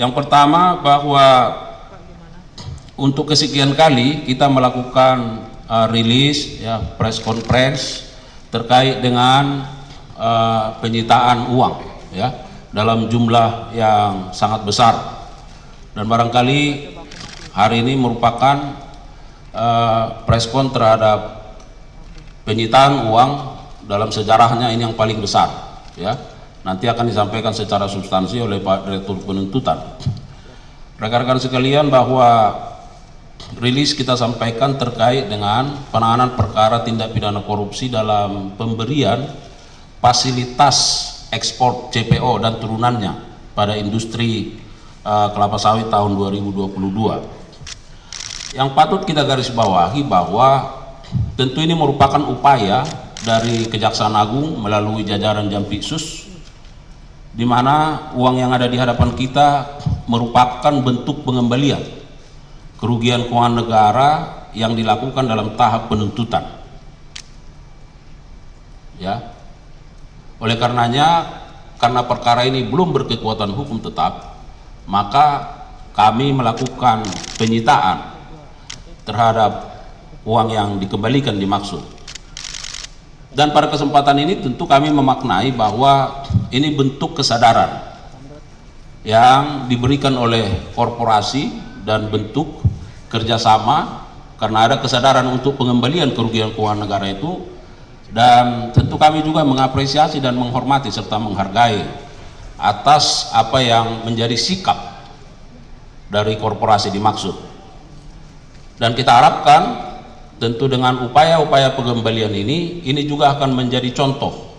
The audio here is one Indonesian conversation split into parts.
Yang pertama, bahwa untuk kesekian kali kita melakukan rilis ya, press conference terkait dengan penyitaan uang ya dalam jumlah yang sangat besar, dan barangkali hari ini merupakan preskon terhadap penyitaan uang dalam sejarahnya ini yang paling besar ya. Nanti akan disampaikan secara substansi oleh Pak Direktur Penuntutan. Rekan-rekan sekalian, bahwa rilis kita sampaikan terkait dengan penanganan perkara tindak pidana korupsi dalam pemberian fasilitas ekspor CPO dan turunannya pada industri kelapa sawit tahun 2022. Yang patut kita garis bawahi bahwa tentu ini merupakan upaya dari Kejaksaan Agung melalui jajaran Jampitsus, di mana uang yang ada di hadapan kita merupakan bentuk pengembalian kerugian keuangan negara yang dilakukan dalam tahap penuntutan. Ya. Oleh karenanya, karena perkara ini belum berkekuatan hukum tetap, maka kami melakukan penyitaan terhadap uang yang dikembalikan dimaksud. Dan pada kesempatan ini tentu kami memaknai bahwa ini bentuk kesadaran yang diberikan oleh korporasi dan bentuk kerjasama, karena ada kesadaran untuk pengembalian kerugian keuangan negara itu. Dan tentu kami juga mengapresiasi dan menghormati serta menghargai atas apa yang menjadi sikap dari korporasi dimaksud. Dan kita harapkan tentu dengan upaya-upaya pengembalian ini juga akan menjadi contoh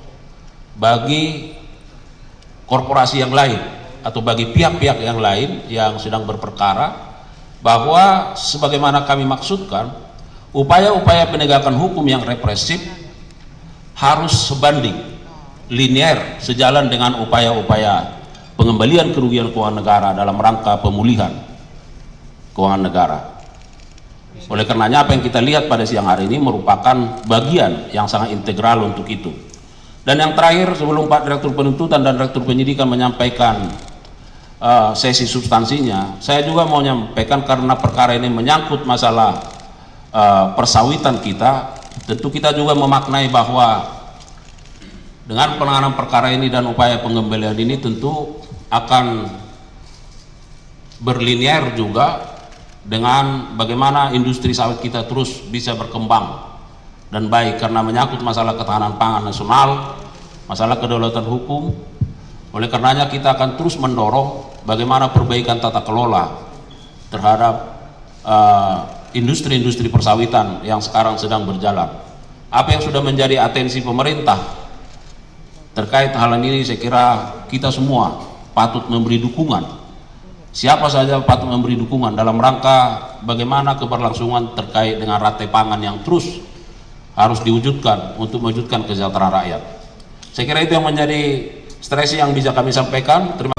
bagi korporasi yang lain atau bagi pihak-pihak yang lain yang sedang berperkara, bahwa sebagaimana kami maksudkan, upaya-upaya penegakan hukum yang represif harus sebanding, linear, sejalan dengan upaya-upaya pengembalian kerugian keuangan negara dalam rangka pemulihan keuangan negara. Oleh karenanya, apa yang kita lihat pada siang hari ini merupakan bagian yang sangat integral untuk itu. Dan yang terakhir, sebelum Pak Direktur Penuntutan dan Direktur Penyidikan menyampaikan sesi substansinya, saya juga mau menyampaikan, karena perkara ini menyangkut masalah persawitan kita, tentu kita juga memaknai bahwa dengan penanganan perkara ini dan upaya pengembalian ini tentu akan berlinear juga dengan bagaimana industri sawit kita terus bisa berkembang dan baik, karena menyangkut masalah ketahanan pangan nasional, masalah kedaulatan hukum. Oleh karenanya kita akan terus mendorong bagaimana perbaikan tata kelola terhadap industri-industri persawitan yang sekarang sedang berjalan. Apa yang sudah menjadi atensi pemerintah terkait hal ini, saya kira kita semua patut memberi dukungan. Siapa saja patut memberi dukungan dalam rangka bagaimana keberlangsungan terkait dengan rantai pangan yang terus harus diwujudkan untuk mewujudkan kesejahteraan rakyat. Saya kira itu yang menjadi stresi yang bisa kami sampaikan. Terima